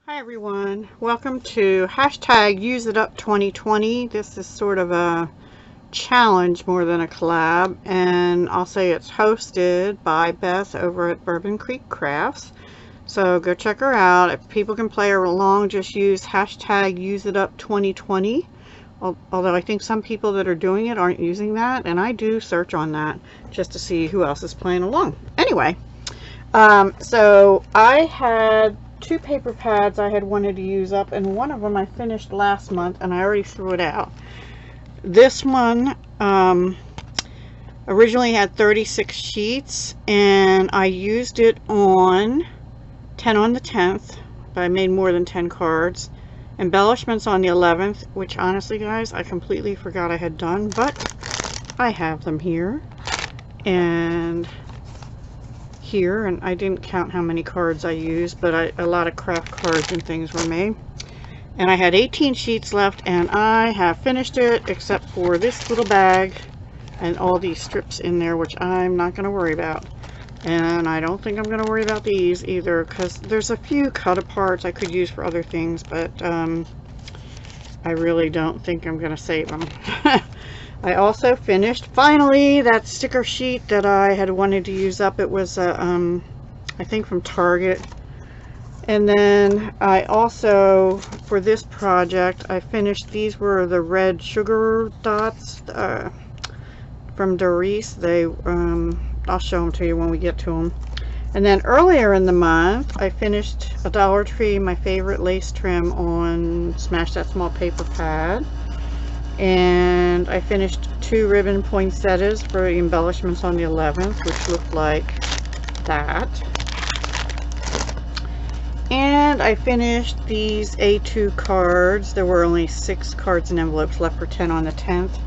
Hi everyone, welcome to hashtag Use It Up 2020. This is sort of a challenge more than a collab, and I'll say it's hosted by Beth over at Bourbon Creek Crafts. So go check her out. If people can play along, just use hashtag Use It Up 2020. Although I think some people that are doing it aren't using that, and I do search on that just to see who else is playing along. Anyway, so I had two paper pads I had wanted to use up, and one of them I finished last month and I already threw it out. This one originally had 36 sheets and I used it on 10 on the 10th, but I made more than 10 cards. Embellishments on the 11th, which honestly guys I completely forgot I had done, but I have them here and here, and I didn't count how many cards I used, but a lot of craft cards and things were made. And I had 18 sheets left and I have finished it, except for this little bag and all these strips in there, which I'm not going to worry about. And I don't think I'm going to worry about these either, because there's a few cut aparts I could use for other things, but I really don't think I'm going to save them. I also finished, finally, that sticker sheet that I had wanted to use up. It was, I think from Target. And then I also, for this project, I finished, these were the red sugar dots from Doris. They, I'll show them to you when we get to them. And then earlier in the month, I finished a Dollar Tree, my favorite lace trim on Smash That Small paper pad. And I finished two ribbon poinsettias for the embellishments on the 11th, which looked like that. And I finished these A2 cards. There were only 6 cards and envelopes left for 10 on the 10th.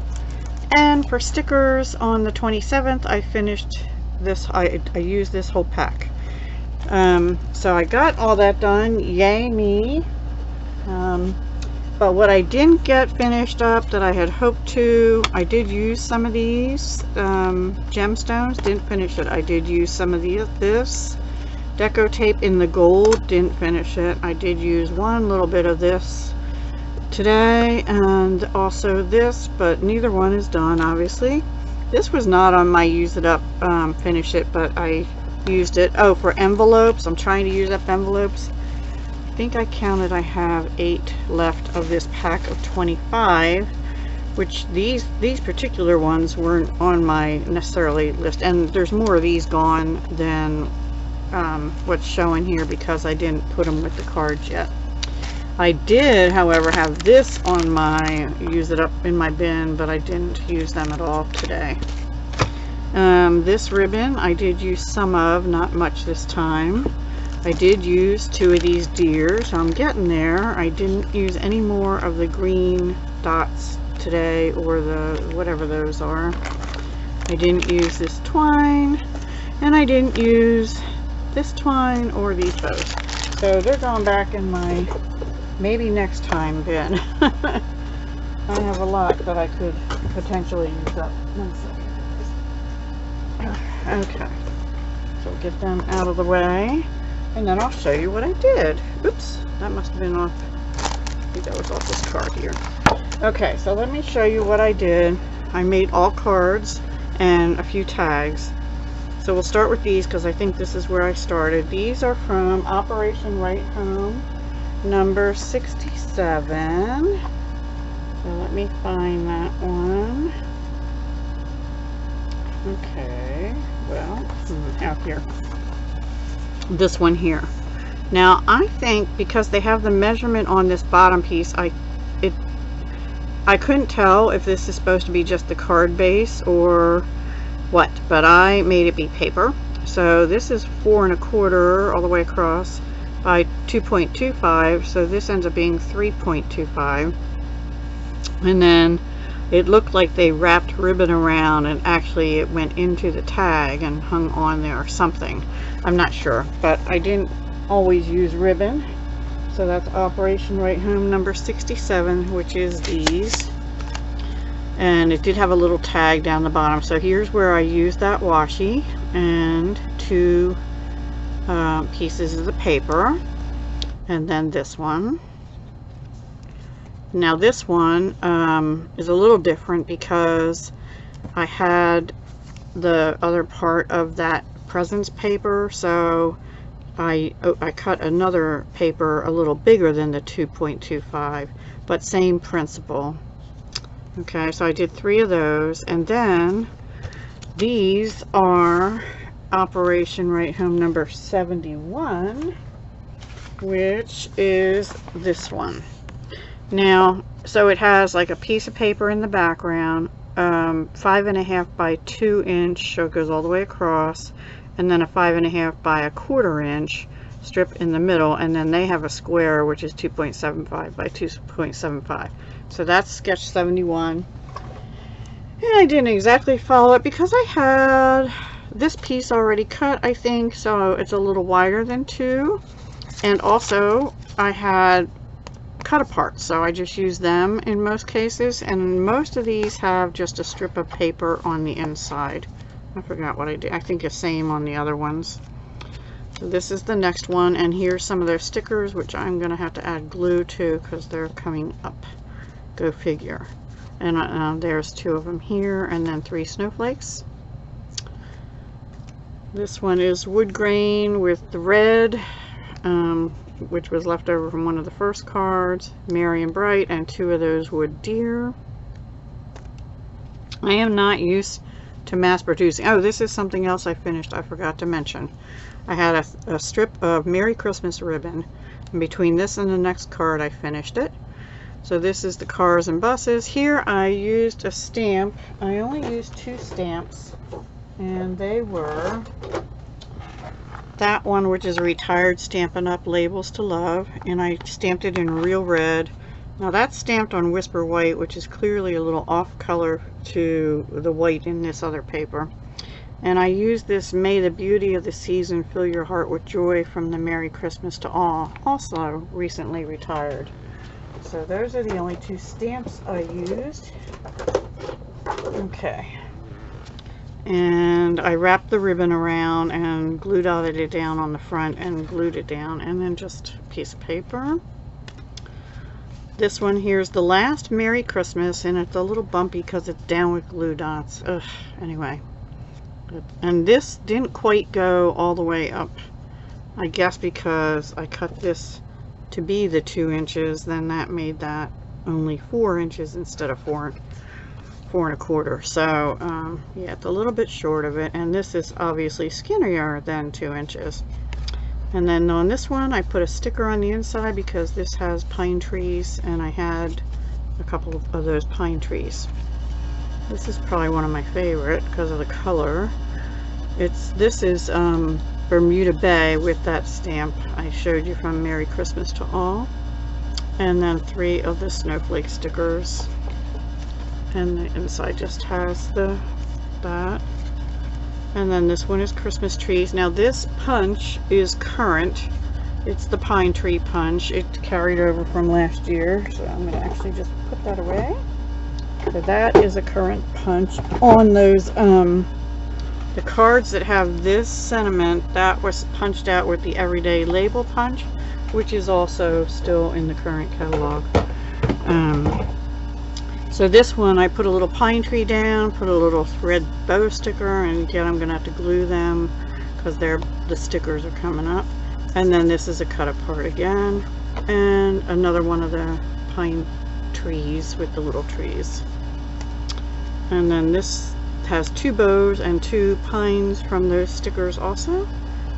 And for stickers on the 27th, I finished this. I used this whole pack. So I got all that done. Yay me. But what I didn't get finished up that I had hoped to, I did use some of these gemstones, didn't finish it. I did use some of this deco tape in the gold, didn't finish it. I did use one little bit of this today and also this, but neither one is done, obviously. This was not on my use it up, finish it, but I used it. Oh, for envelopes, I'm trying to use up envelopes. I think I counted I have 8 left of this pack of 25, which these particular ones weren't on my necessarily list, and there's more of these gone than what's showing here because I didn't put them with the cards yet. I did, however, have this on my use it up in my bin, but I didn't use them at all today. This ribbon I did use some of, not much this time. I did use 2 of these deer, so I'm getting there. I didn't use any more of the green dots today, or the whatever those are. I didn't use this twine, and I didn't use this twine or these bows. So they're going back in my maybe next time bin. I have a lot that I could potentially use up. 1 second. Okay, so we'll get them out of the way. And then I'll show you what I did. Oops, that must have been off. I think that was off this card here. Okay, so let me show you what I did. I made all cards and a few tags. So we'll start with these because I think this is where I started. These are from Operation Right Home, number 67. So let me find that one. Okay, well, out here. This one here. Now I think because they have the measurement on this bottom piece, I couldn't tell if this is supposed to be just the card base or what, but I made it be paper. So this is 4 1/4 all the way across by 2.25, so this ends up being 3.25. and then it looked like they wrapped ribbon around and actually it went into the tag and hung on there or something. I'm not sure, but I didn't always use ribbon. So that's Operation Right Home number 67, which is these. And it did have a little tag down the bottom. So here's where I used that washi and 2 pieces of the paper. and then this one. Now this one is a little different because I had the other part of that presents paper, so I cut another paper a little bigger than the 2.25, but same principle. Okay, so I did 3 of those, and then these are Operation Right Home number 71, which is this one. Now, so it has like a piece of paper in the background, 5.5 by 2 inch, so it goes all the way across, and then a 5.5 by 1/4 inch strip in the middle, and then they have a square which is 2.75 by 2.75. So that's sketch 71. And I didn't exactly follow it because I had this piece already cut, I think, so it's a little wider than 2. And also I had cut apart, so I just use them in most cases, and most of these have just a strip of paper on the inside. I forgot what I did. I think the same on the other ones. So this is the next one, and here's some of their stickers, which I'm going to have to add glue to because they're coming up. Go figure. And there's 2 of them here, and then 3 snowflakes. This one is wood grain with the red, which was left over from one of the first cards, Merry and Bright, and 2 of those wood deer. I am not used to mass producing. Oh, this is something else I finished I forgot to mention. I had a strip of Merry Christmas ribbon, and between this and the next card I finished it. So this is the cars and buses. Here I used a stamp. I only used 2 stamps, and they were that one, which is a retired Stampin' Up! Labels to Love, and I stamped it in real red. Now that's stamped on Whisper White, which is clearly a little off color to the white in this other paper. And I used this May the Beauty of the Season Fill Your Heart with Joy from the Merry Christmas to All, also recently retired. So those are the only 2 stamps I used. Okay. And I wrapped the ribbon around and glue dotted it down on the front and glued it down, and then just a piece of paper. This one here is the last Merry Christmas, and it's a little bumpy because it's down with glue dots. Ugh, anyway. And this didn't quite go all the way up, I guess because I cut this to be the 2 inches, then that made that only 4 inches instead of 4 1/4. So yeah, it's a little bit short of it, and this is obviously skinnier than 2 inches. And then on this one I put a sticker on the inside because this has pine trees, and I had a couple of those pine trees. This is probably one of my favorite because of the color. This is Bermuda Bay with that stamp I showed you from Merry Christmas to All, and then 3 of the snowflake stickers, and the inside just has that. And then this one is Christmas trees. Now this punch is current. It's the pine tree punch. It carried over from last year, so I'm going to actually just put that away. So that is a current punch on those the cards that have this sentiment. That was punched out with the Everyday Label punch, which is also still in the current catalog. So this one I put a little pine tree down, put a little thread bow sticker, and again I'm gonna have to glue them because the stickers are coming up. And then this is a cut apart again, and another one of the pine trees with the little trees. And then this has 2 bows and 2 pines from those stickers also,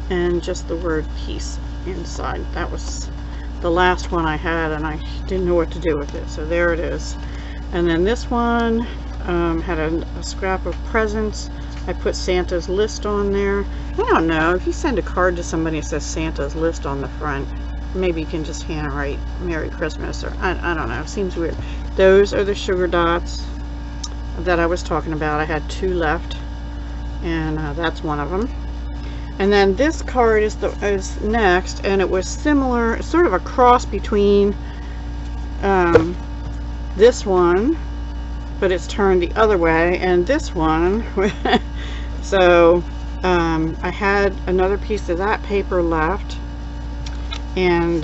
and just the word peace inside. That was the last one I had, and I didn't know what to do with it, so there it is. And then this one had a scrap of presents. I put Santa's list on there. I don't know, if you send a card to somebody that says Santa's list on the front, maybe you can just handwrite Merry Christmas, or I don't know, it seems weird. Those are the sugar dots that I was talking about. I had 2 left, and that's one of them. And then this card is next, and it was similar, sort of a cross between this one, but it's turned the other way, and this one. So I had another piece of that paper left, And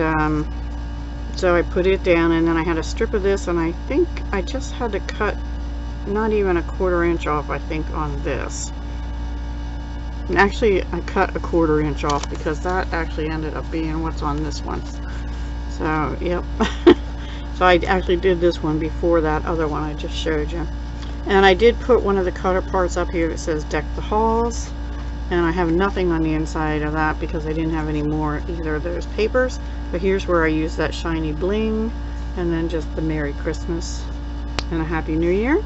so I put it down, and then I had a strip of this, and I think I just had to cut not even a 1/4 inch off, I think, on this. And actually I cut a 1/4 inch off because that actually ended up being what's on this one. So yep. So I actually did this one before that other one I just showed you. And I did put one of the cutter parts up here that says Deck the Halls, and I have nothing on the inside of that because I didn't have any more either of those papers. But here's where I use that shiny bling, and then just the Merry Christmas and a Happy New Year.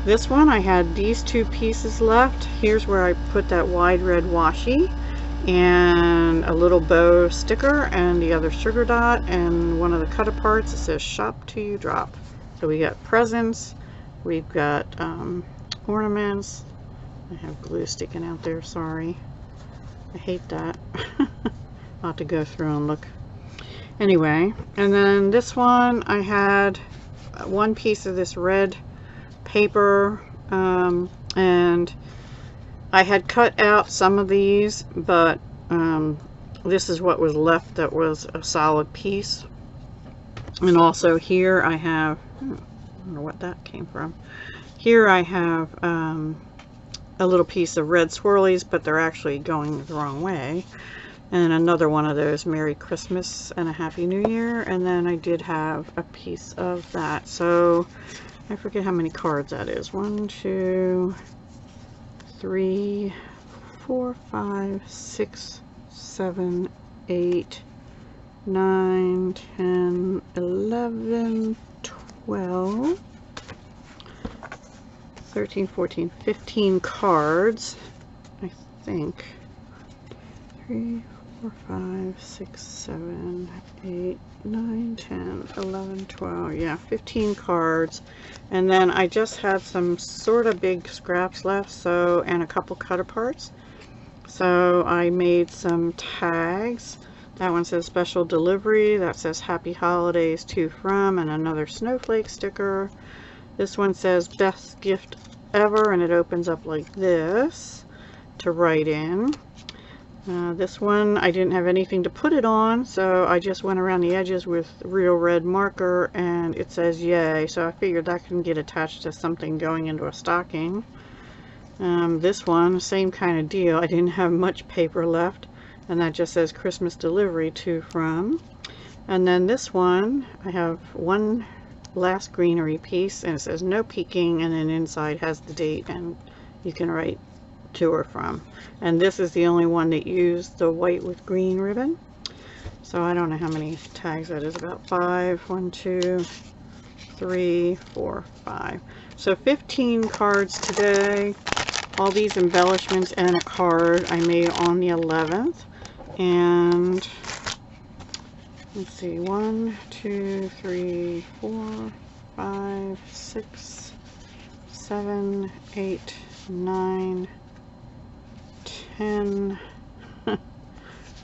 This one, I had these 2 pieces left. Here's where I put that wide red washi and a little bow sticker and the other sugar dot, and one of the cutter parts that says Shop Till You Drop. So we got presents, we've got ornaments. I have glue sticking out there, sorry. I hate that. I'll have to go through and look. Anyway, and then this one, I had 1 piece of this red paper, and I had cut out some of these, but this is what was left that was a solid piece. And also here I have, I don't know what that came from. Here I have a little piece of red swirlies, but they're actually going the wrong way. And another one of those Merry Christmas and a Happy New Year. And then I did have a piece of that. So I forget how many cards that is. 1, 2, 3, 4, 5, 6, 7, 8, 9, 10, 11, 12, 13, 14, 15 cards, I think. 3, 4, 5, 6, 7, 8, 9, 10, 11, 12, yeah, 15 cards. And then I just had some sort of big scraps left, so, and a couple cutter parts. So I made some tags. That one says special delivery. That says Happy Holidays to From, and another snowflake sticker. This one says best gift ever, and it opens up like this to write in. This one I didn't have anything to put it on, so I just went around the edges with real red marker, and it says yay, so I figured that can get attached to something going into a stocking. This one, same kind of deal. I didn't have much paper left, and that just says Christmas delivery to From. And then this one, I have one last greenery piece, and it says no peeking, and then inside has the date, and you can write to or from. And this is the only one that used the white with green ribbon. So I don't know how many tags that is, about 5. 1, 2, 3, 4, 5. So 15 cards today. All these embellishments and a card I made on the 11th. And let's see, 1, 2, 3, 4, 5, 6, 7, 8, 9, 10,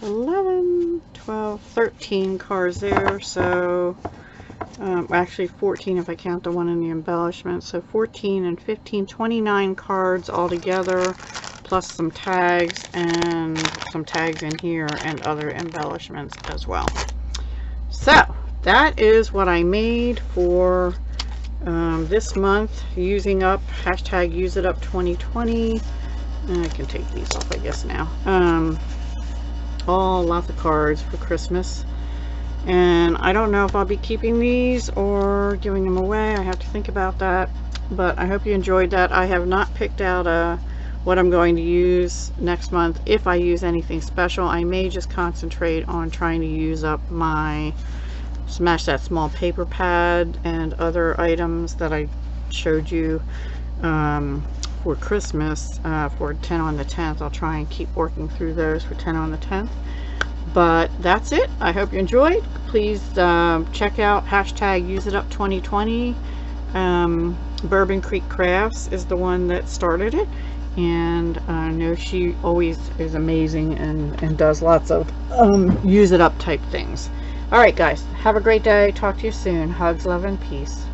11, 12, 13 cards there. So actually 14 if I count the one in the embellishment. So 14 and 15, 29 cards altogether, plus some tags and some tags in here and other embellishments as well. So that is what I made for this month, using up hashtag use it up 2020. I can take these off, I guess, now. Lots of cards for Christmas. And I don't know if I'll be keeping these or giving them away. I have to think about that. But I hope you enjoyed that. I have not picked out what I'm going to use next month. If I use anything special, I may just concentrate on trying to use up my Smash That Small paper pad and other items that I showed you for Christmas for 10 on the 10th. I'll try and keep working through those for 10 on the 10th. But that's it. I hope you enjoyed. Please check out hashtag use it up 2020. Bourbon Creek Crafts is the one that started it, and I know she always is amazing and does lots of use it up type things. Alright guys, have a great day. Talk to you soon. Hugs, love, and peace.